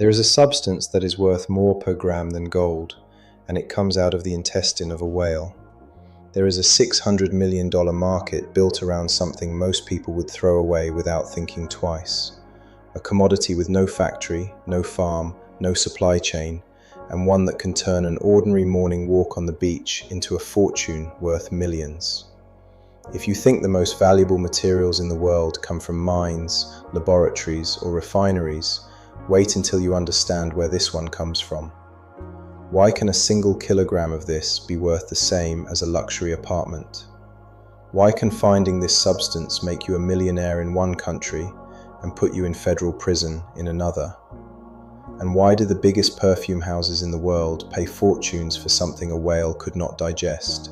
There is a substance that is worth more per gram than gold, and it comes out of the intestine of a whale. There is a $600 million market built around something most people would throw away without thinking twice. A commodity with no factory, no farm, no supply chain, and one that can turn an ordinary morning walk on the beach into a fortune worth millions. If you think the most valuable materials in the world come from mines, laboratories, or refineries, wait until you understand where this one comes from. Why can a single kilogram of this be worth the same as a luxury apartment? Why can finding this substance make you a millionaire in one country and put you in federal prison in another? And why do the biggest perfume houses in the world pay fortunes for something a whale could not digest?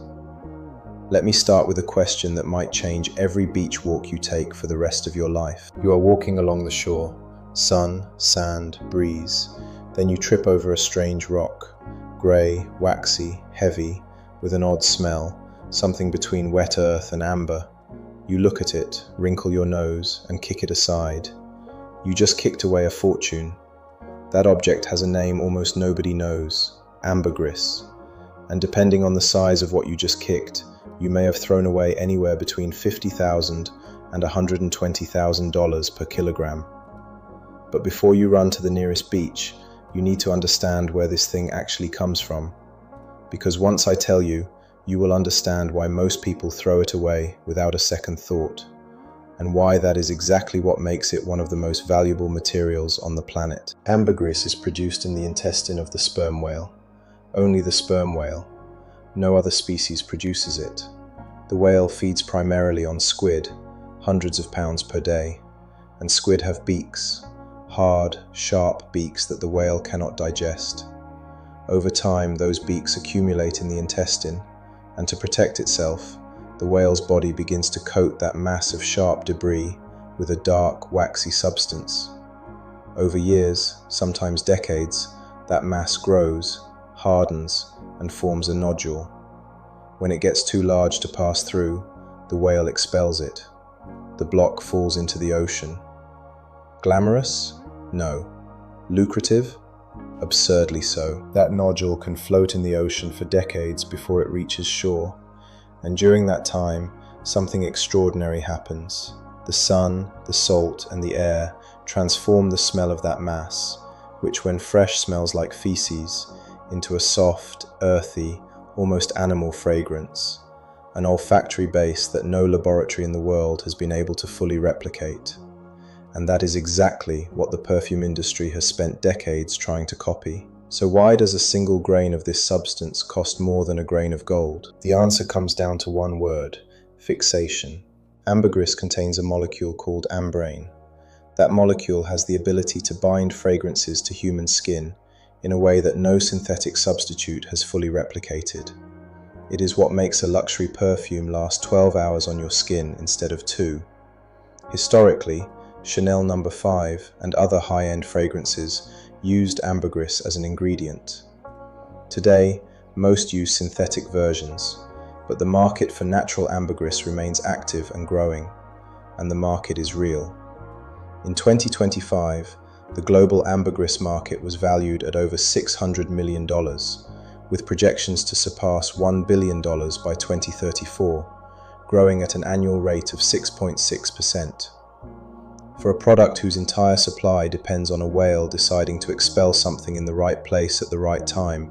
Let me start with a question that might change every beach walk you take for the rest of your life. You are walking along the shore, sun, sand, breeze. Then you trip over a strange rock, grey, waxy, heavy, with an odd smell, something between wet earth and amber. You look at it, wrinkle your nose, and kick it aside. You just kicked away a fortune. That object has a name almost nobody knows, ambergris. And depending on the size of what you just kicked, you may have thrown away anywhere between $50,000 and $120,000 per kilogram. But before you run to the nearest beach, you need to understand where this thing actually comes from. Because once I tell you, you will understand why most people throw it away without a second thought, and why that is exactly what makes it one of the most valuable materials on the planet. Ambergris is produced in the intestine of the sperm whale. Only the sperm whale. No other species produces it. The whale feeds primarily on squid, hundreds of pounds per day, and squid have beaks, hard, sharp beaks that the whale cannot digest. Over time, those beaks accumulate in the intestine, and to protect itself, the whale's body begins to coat that mass of sharp debris with a dark, waxy substance. Over years, sometimes decades, that mass grows, hardens, and forms a nodule. When it gets too large to pass through, the whale expels it. The block falls into the ocean. Glamorous? No. Lucrative? Absurdly so. That nodule can float in the ocean for decades before it reaches shore. And during that time, something extraordinary happens. The sun, the salt, and the air transform the smell of that mass, which when fresh smells like feces, into a soft, earthy, almost animal fragrance, an olfactory base that no laboratory in the world has been able to fully replicate. And that is exactly what the perfume industry has spent decades trying to copy. So why does a single grain of this substance cost more than a grain of gold? The answer comes down to one word: fixation. Ambergris contains a molecule called ambrane. That molecule has the ability to bind fragrances to human skin in a way that no synthetic substitute has fully replicated. It is what makes a luxury perfume last 12 hours on your skin instead of 2. Historically, Chanel No. 5 and other high-end fragrances used ambergris as an ingredient. Today, most use synthetic versions, but the market for natural ambergris remains active and growing, and the market is real. In 2025, the global ambergris market was valued at over $600 million, with projections to surpass $1 billion by 2034, growing at an annual rate of 6.6%. For a product whose entire supply depends on a whale deciding to expel something in the right place at the right time,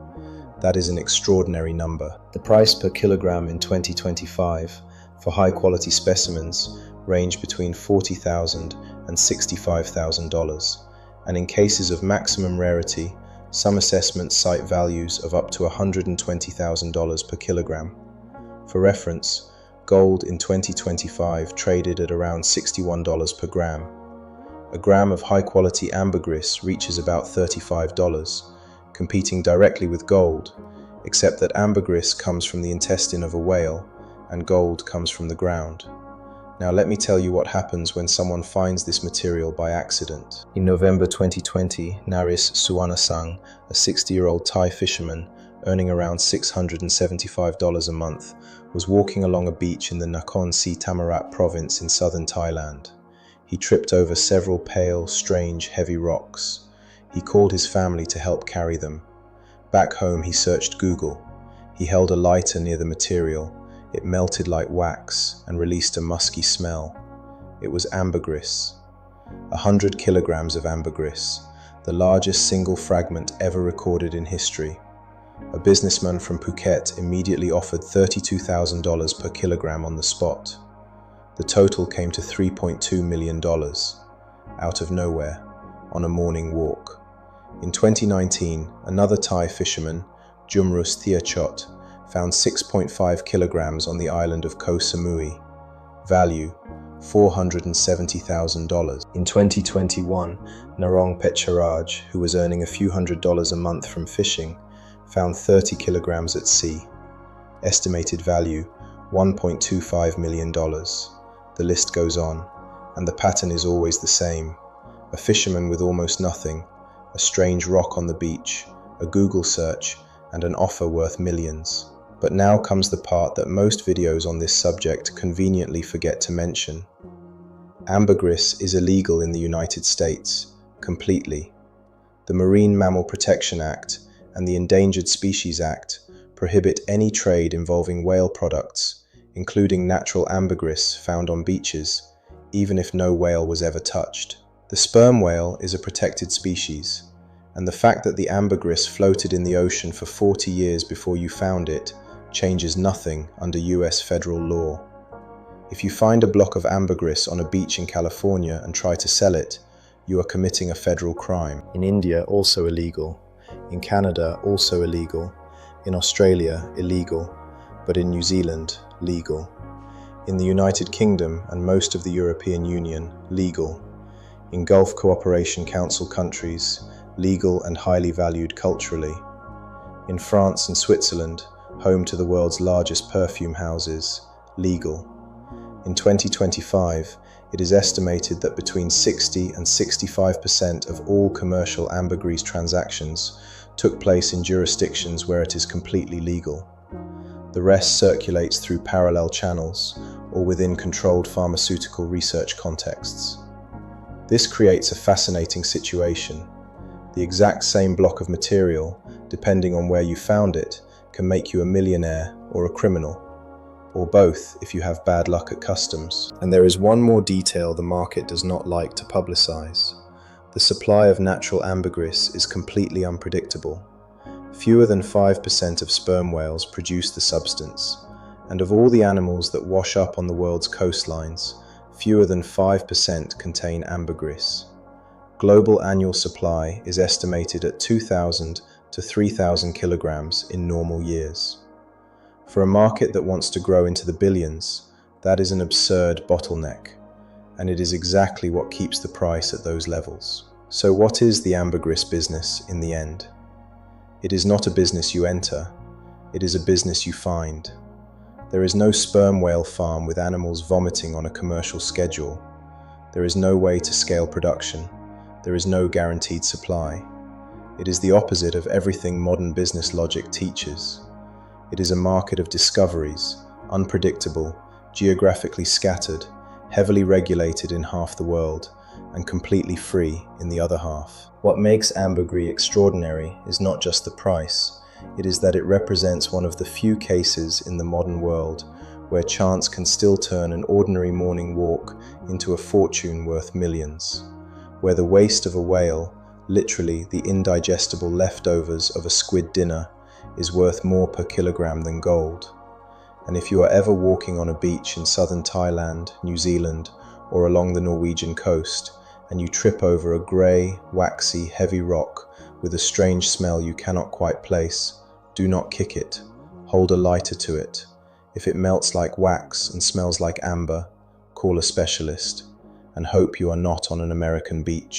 that is an extraordinary number. The price per kilogram in 2025 for high-quality specimens range between $40,000 and $65,000, and in cases of maximum rarity, some assessments cite values of up to $120,000 per kilogram. For reference, gold in 2025 traded at around $61 per gram. A gram of high-quality ambergris reaches about $35, competing directly with gold, except that ambergris comes from the intestine of a whale and gold comes from the ground. Now let me tell you what happens when someone finds this material by accident. In November 2020, Naris Suwannasang, a 60-year-old Thai fisherman earning around $675 a month, was walking along a beach in the Nakhon Si Thammarat province in southern Thailand. He tripped over several pale, strange, heavy rocks. He called his family to help carry them. Back home, he searched Google. He held a lighter near the material. It melted like wax and released a musky smell. It was ambergris. 100 kilograms of ambergris, the largest single fragment ever recorded in history. A businessman from Phuket immediately offered $32,000 per kilogram on the spot. The total came to $3.2 million, out of nowhere, on a morning walk. In 2019, another Thai fisherman, Jumrus Thiachot, found 6.5 kilograms on the island of Koh Samui. Value, $470,000. In 2021, Narong Petcharaj, who was earning a few $100s a month from fishing, found 30 kilograms at sea. Estimated value, $1.25 million. The list goes on, and the pattern is always the same. A fisherman with almost nothing, a strange rock on the beach, a Google search, and an offer worth millions. But now comes the part that most videos on this subject conveniently forget to mention. Ambergris is illegal in the United States, completely. The Marine Mammal Protection Act and the Endangered Species Act prohibit any trade involving whale products, including natural ambergris found on beaches, even if no whale was ever touched. The sperm whale is a protected species, and the fact that the ambergris floated in the ocean for 40 years before you found it changes nothing under US federal law. If you find a block of ambergris on a beach in California and try to sell it, you are committing a federal crime. In India, also illegal. In Canada, also illegal. In Australia, illegal. But in New Zealand, legal. In the United Kingdom and most of the European Union, legal. In Gulf Cooperation Council countries, legal and highly valued culturally. In France and Switzerland, home to the world's largest perfume houses, legal. In 2025, it is estimated that between 60 and 65% of all commercial ambergris transactions took place in jurisdictions where it is completely legal. The rest circulates through parallel channels or within controlled pharmaceutical research contexts. This creates a fascinating situation. The exact same block of material, depending on where you found it, can make you a millionaire or a criminal, or both if you have bad luck at customs. And there is one more detail the market does not like to publicize. The supply of natural ambergris is completely unpredictable. Fewer than 5% of sperm whales produce the substance, and of all the animals that wash up on the world's coastlines, fewer than 5% contain ambergris. Global annual supply is estimated at 2,000 to 3,000 kilograms in normal years. For a market that wants to grow into the billions, that is an absurd bottleneck, and it is exactly what keeps the price at those levels. So what is the ambergris business in the end? It is not a business you enter, it is a business you find. There is no sperm whale farm with animals vomiting on a commercial schedule. There is no way to scale production. There is no guaranteed supply. It is the opposite of everything modern business logic teaches. It is a market of discoveries, unpredictable, geographically scattered, heavily regulated in half the world, and completely free in the other half. What makes ambergris extraordinary is not just the price, it is that it represents one of the few cases in the modern world where chance can still turn an ordinary morning walk into a fortune worth millions, where the waste of a whale, literally the indigestible leftovers of a squid dinner, is worth more per kilogram than gold. And if you are ever walking on a beach in southern Thailand, New Zealand, or along the Norwegian coast, and you trip over a grey, waxy, heavy rock with a strange smell you cannot quite place, do not kick it. Hold a lighter to it. If it melts like wax and smells like amber, call a specialist, and hope you are not on an American beach.